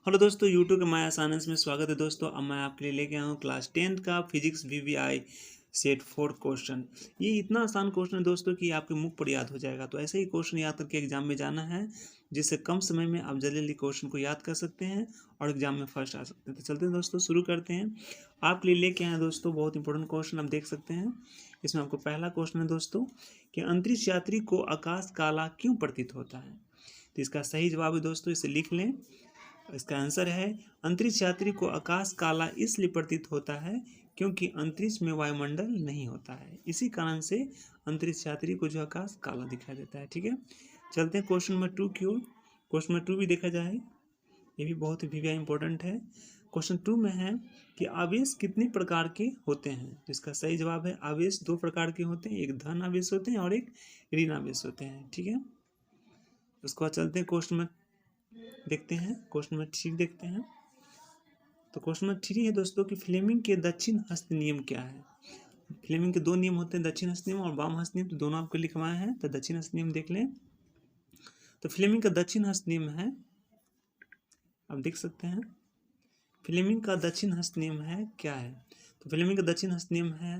Hello दोस्तों, YouTube के माया science में स्वागत है दोस्तों। अब मैं आपके लिए लेके आया हूँ क्लास 10th का फिजिक्स वीवीआई सेट 4 क्वेश्चन। ये इतना आसान क्वेश्चन है दोस्तों कि आपके मुख पर याद हो जाएगा। तो ऐसे ही क्वेश्चन याद करके एग्जाम में जाना है, जिससे कम समय में आप जल्दी जल्दी क्वेश्चन को याद कर सकते हैं और एग्जाम में फर्स्ट आ सकते हैं। तो चलते हैं दोस्तों, शुरू करते हैं। आपके लिए लेके आए हैं दोस्तों बहुत इंपॉर्टेंट क्वेश्चन, आप देख सकते हैं। इसमें आपको पहला क्वेश्चन है दोस्तों कि अंतरिक्ष यात्री को आकाश काला क्यों प्रतीत होता है। तो इसका सही जवाब है दोस्तों, इसे लिख लें। इसका आंसर है अंतरिक्ष यात्री को आकाश काला इसलिए प्रतीत होता है क्योंकि अंतरिक्ष में वायुमंडल नहीं होता है। इसी कारण से अंतरिक्ष यात्री को जो आकाश काला दिखाई देता है। ठीक है, चलते हैं क्वेश्चन नंबर 2 की ओर। क्वेश्चन नंबर 2 भी देखा जाए, ये भी बहुत ही इंपॉर्टेंट है। क्वेश्चन 2 में है कि आवेश कितने प्रकार के होते हैं। तो इसका सही जवाब है आवेश 2 प्रकार के होते हैं, एक धन आवेश होते हैं और एक ऋण आवेश होते हैं। ठीक है, उसके बाद चलते हैं क्वेश्चन में देखते हैं। क्वेश्चन नंबर 3 देखते हैं। तो क्वेश्चन नंबर 3 है दोस्तों कि फ्लेमिंग के दक्षिण हस्त नियम क्या है। फ्लेमिंग के 2 नियम होते हैं, दक्षिण हस्त नियम और वाम हस्त नियम। तो दोनों आपको लिखवाए हैं। तो दक्षिण हस्त नियम देख लें। तो फ्लेमिंग का दक्षिण हस्त नियम है, आप देख सकते हैं। फ्लेमिंग का दक्षिण हस्त नियम है क्या है। तो फ्लेमिंग का दक्षिण हस्त नियम है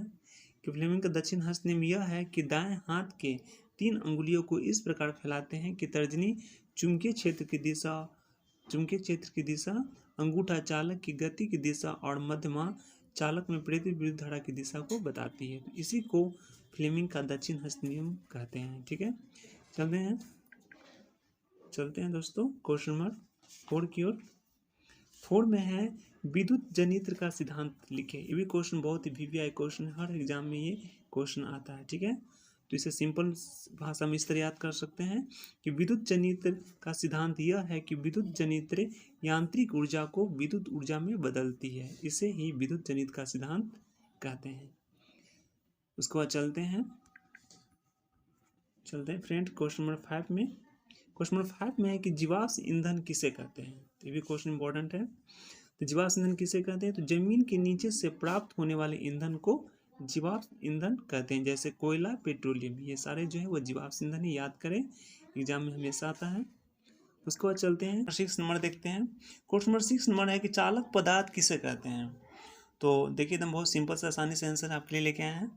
कि फ्लेमिंग का दक्षिण हस्त नियम यह है कि दाएं हाथ के 3 अंगुलियों को इस प्रकार फैलाते हैं कि तर्जनी चुंबकीय क्षेत्र की दिशा, अंगूठा चालक की गति की दिशा और मध्यमा चालक में प्रेरित विद्युत धारा की दिशा को बताती है। इसी को फ्लेमिंग का दक्षिण हस्त नियम कहते हैं। ठीक है, चलते हैं दोस्तों क्वेश्चन नंबर 4 की ओर। 4 में है विद्युत जनित्र का सिद्धांत लिखे। ये भी क्वेश्चन बहुत ही वीवीआई क्वेश्चन है, हर एग्जाम में ये क्वेश्चन आता है। ठीक है, तो इसे सिंपल भाषा में इस तरह याद कर सकते हैं कि विद्युत जनित्र का सिद्धांत यह है कि विद्युत जनित्र यांत्रिक ऊर्जा को विद्युत ऊर्जा में बदलती है। इसे ही विद्युत जनित्र का सिद्धांत कहते हैं। उसके बाद चलते हैं फ्रेंड क्वेश्चन नंबर 5 में। क्वेश्चन नंबर 5 में है कि जीवाश्म ईंधन किसे कहते हैं। तो ये भी क्वेश्चन इंपॉर्टेंट है। तो जीवाश्म ईंधन किसे कहते हैं। तो जमीन के नीचे से प्राप्त होने वाले ईंधन को जीवाश्म ईंधन कहते हैं, जैसे कोयला, पेट्रोलियम, ये सारे जो है वो जीवाश्म ईंधन ही। याद करें, एग्जाम में हमेशा आता है। उसके बाद चलते हैं 6 नंबर देखते हैं। क्वेश्चन नंबर 6 नंबर है कि चालक पदार्थ किसे कहते हैं। तो देखिए, एकदम बहुत सिंपल से आसानी से आंसर आपके लिए लेके आए हैं।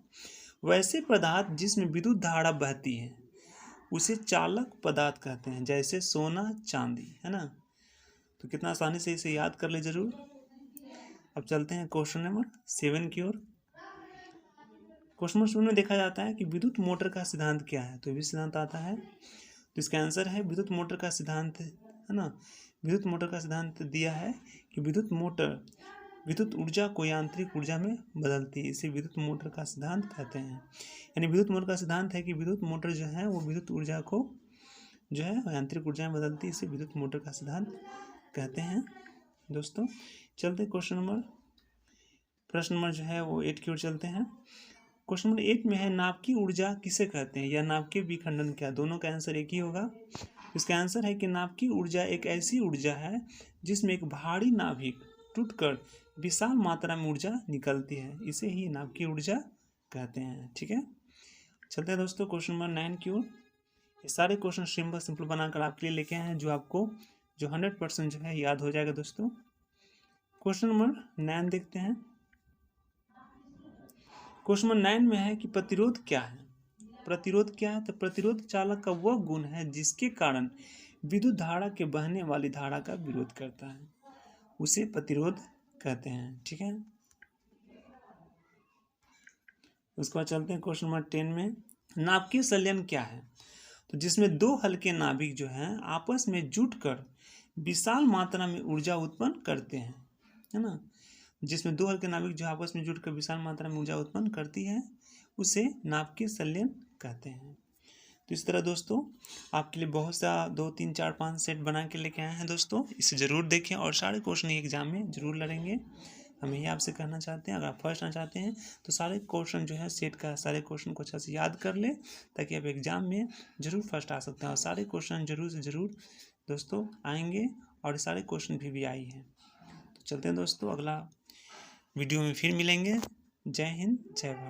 वैसे पदार्थ जिसमें विद्युत धारा बहती है उसे चालक पदार्थ कहते हैं, जैसे सोना, चांदी, है ना। तो कितना आसानी से इसे याद कर ले जरूर। अब चलते हैं क्वेश्चन नंबर 7 की ओर। क्वेश्चन नंबर 7 में देखा जाता है कि विद्युत मोटर का सिद्धांत क्या है। तो ये भी सिद्धांत आता है। तो इसका आंसर है विद्युत मोटर का सिद्धांत, है ना। विद्युत मोटर का सिद्धांत दिया है कि विद्युत मोटर विद्युत ऊर्जा को यांत्रिक ऊर्जा में बदलती है। इसे विद्युत मोटर का सिद्धांत कहते हैं। यानी विद्युत मोटर का सिद्धांत है कि विद्युत मोटर जो है वो विद्युत ऊर्जा को जो है यांत्रिक ऊर्जा में बदलती है। इसे विद्युत मोटर का सिद्धांत कहते हैं। दोस्तों चलते प्रश्न नंबर जो है वो 8 की ओर चलते हैं। क्वेश्चन नंबर 8 में है नाभिकीय ऊर्जा किसे कहते हैं या नाभिकीय विखंडन क्या। दोनों का आंसर एक ही होगा। इसका आंसर है कि नाभिकीय ऊर्जा एक ऐसी ऊर्जा है जिसमें एक भारी नाभिक टूटकर विशाल मात्रा में ऊर्जा निकलती है। इसे ही नाभिकीय ऊर्जा कहते हैं। ठीक है, चलते हैं दोस्तों क्वेश्चन नंबर 9 की ओर। ये सारे क्वेश्चन सिंपल बनाकर आपके लिए लेके आए हैं, जो आपको 100% जो है याद हो जाएगा दोस्तों। क्वेश्चन नंबर 9 देखते हैं। क्वेश्चन नंबर 9 में है कि प्रतिरोध क्या है। प्रतिरोध क्या है। तो प्रतिरोध चालक का वह गुण है जिसके कारण विद्युत धारा के बहने वाली धारा का विरोध करता है, उसे प्रतिरोध कहते हैं। ठीक है, उसके बाद चलते हैं क्वेश्चन नंबर 10 में। नाभिकीय संलयन क्या है। तो जिसमें 2 हल्के नाभिक जो हैं आपस में जुटकर विशाल मात्रा में ऊर्जा उत्पन्न करते हैं, है ना। जिसमें 2 हल्के नाभिक जो आपस में जुटकर विशाल मात्रा में ऊर्जा उत्पन्न करती है उसे नाभिकीय संलयन कहते हैं। तो इस तरह दोस्तों आपके लिए बहुत सा 2, 3, 4, 5 सेट बना के लेके आए हैं दोस्तों। इसे ज़रूर देखें और सारे क्वेश्चन एग्जाम में ज़रूर लड़ेंगे। हम यही आपसे कहना चाहते हैं, अगर आप फर्स्ट आना चाहते हैं तो सारे क्वेश्चन जो है सेट का सारे क्वेश्चन को अच्छा से याद कर ले, ताकि आप एग्जाम में ज़रूर फर्स्ट आ सकते हैं। और सारे क्वेश्चन ज़रूर से ज़रूर दोस्तों आएंगे और सारे क्वेश्चन भी आई हैं। तो चलते हैं दोस्तों, अगला वीडियो में फिर मिलेंगे। जय हिंद, जय भारत।